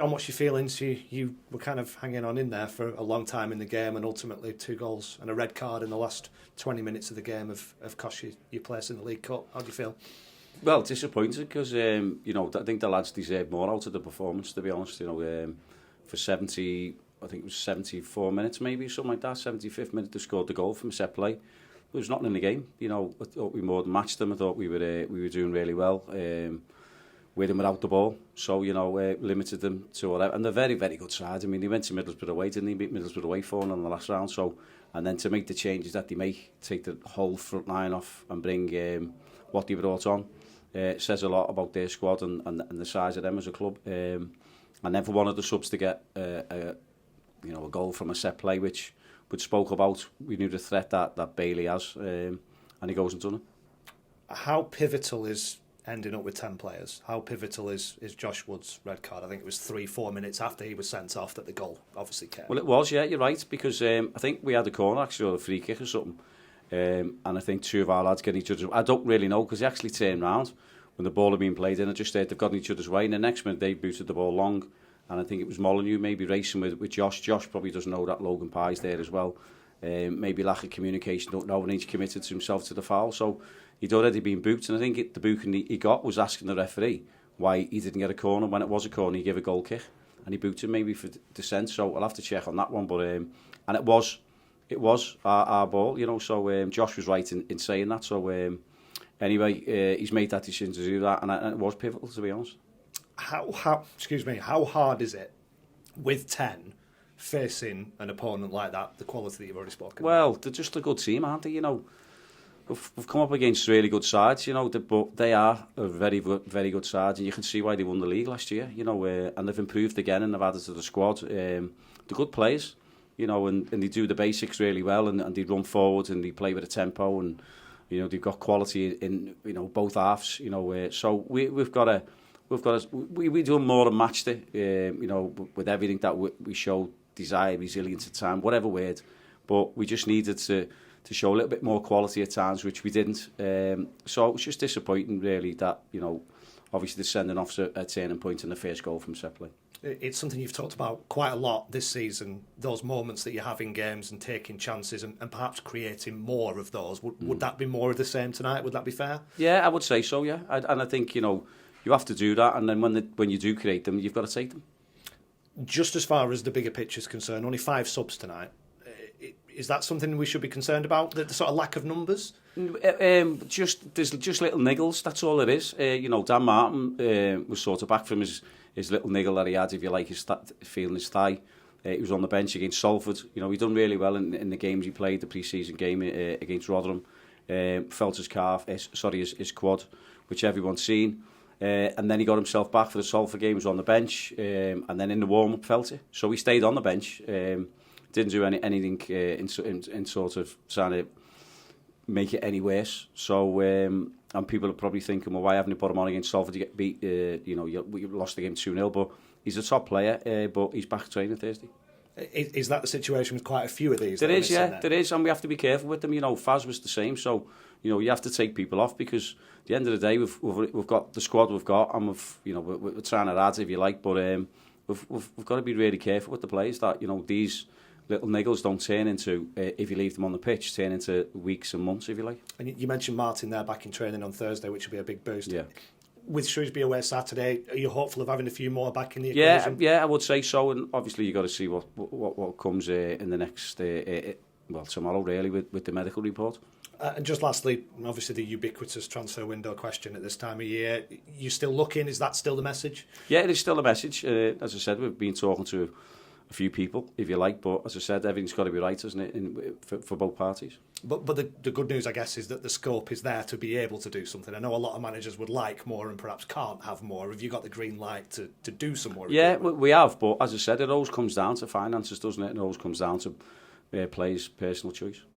John, what's your feelings? You were kind of hanging on in there for a long time in the game, and ultimately 2 goals and a red card in the last 20 minutes of the game have cost you your place in the League Cup. How do you feel? Well, disappointed because I think the lads deserve more out of the performance. To be honest, for 70, I think it was 74 minutes, maybe something like that. 75th minute, they scored the goal from a set play. There was nothing in the game. I thought we more than matched them. I thought we were doing really well. With them without the ball, so limited them to whatever. And they're very, very good side. I mean, they went to Middlesbrough away, didn't they? Beat Middlesbrough away 4-0 in the last round. So, and then to make the changes that they make, take the whole front line off and bring what they brought on, says a lot about their squad and the size of them as a club. And then for one of the subs to get a goal from a set play, which spoke about, we knew the threat that Bailey has, and he goes and done it. How pivotal is ending up with 10 players? How pivotal is Josh Wood's red card? I think it was 3-4 minutes after he was sent off that the goal obviously came. Well, it was, yeah, you're right, because I think we had a corner actually, or a free kick or something, and I think 2 of our lads get each other's. I don't really know, because they actually turned round when the ball had been played in. I just said they've got in each other's way, and the next minute they booted the ball long, and I think it was Molyneux maybe racing with Josh. Josh probably doesn't know that Logan Pye's there as well. Maybe lack of communication, don't know, and he's committed to himself to the foul. So he'd already been booked, and I think the booking he got was asking the referee why he didn't get a corner. When it was a corner, he gave a goal kick, and he booked him maybe for dissent. So I'll have to check on that one. But and it was our ball, So Josh was right in saying that. So anyway, he's made that decision to do that, and it was pivotal, to be honest. How hard is it with 10 facing an opponent like that, the quality that you've already spoken Well, they're just a good team, aren't they? We've come up against really good sides, but they are a very, very good side, and you can see why they won the league last year, and they've improved again and they've added to the squad. They're good players, and they do the basics really well, and they run forward and they play with a tempo, and they've got quality in both halves, so we've got to we do more than matched it, with everything that we showed. Desire, resilience at time, whatever word, but we just needed to show a little bit more quality at times, which we didn't. So it was just disappointing, really, that obviously the sending off's a turning point in the first goal from set play. It's something you've talked about quite a lot this season, those moments that you have in games and taking chances and perhaps creating more of those. Would that be more of the same tonight? Would that be fair? Yeah, I would say so, yeah. And I think, you have to do that, and then when you do create them, you've got to take them. Just as far as the bigger picture is concerned, only 5 subs tonight. Is that something we should be concerned about? The sort of lack of numbers? There's just little niggles. That's all it is. Dan Martin was sort of back from his little niggle that he had, if you like, feeling his thigh. He was on the bench against Salford. He done really well in the games he played, the pre-season game against Rotherham. Felt his calf, his quad, which everyone's seen. And then he got himself back for the Salford game, was on the bench, and then in the warm-up felt it. So he stayed on the bench, didn't do anything in sort of trying to make it any worse. So, and people are probably thinking, well, why haven't you put him on against Salford? You get beat, you lost the game 2-0, but he's a top player, but he's back training Thursday. Is that the situation with quite a few of these? There is, and we have to be careful with them. Faz was the same, so you have to take people off, because at the end of the day, we've got the squad we've got, and we're trying to add, if you like, but we've got to be really careful with the players that these little niggles don't turn into, if you leave them on the pitch, turn into weeks and months, if you like. And you mentioned Martin there back in training on Thursday, which will be a big boost. Yeah. With Shrewsbury away Saturday, are you hopeful of having a few more back in the equation? Yeah, I would say so, and obviously you've got to see what comes in the next, tomorrow really, with the medical report. And just lastly, obviously the ubiquitous transfer window question at this time of year, you're still looking, is that still the message? Yeah, it is still a message. As I said, we've been talking to a few people, if you like, but as I said, everything's got to be right, isn't it, for both parties. But the good news, I guess, is that the scope is there to be able to do something. I know a lot of managers would like more and perhaps can't have more. Have you got the green light to do some more? Yeah, we have, but as I said, it always comes down to finances, doesn't it? It always comes down to players' personal choice.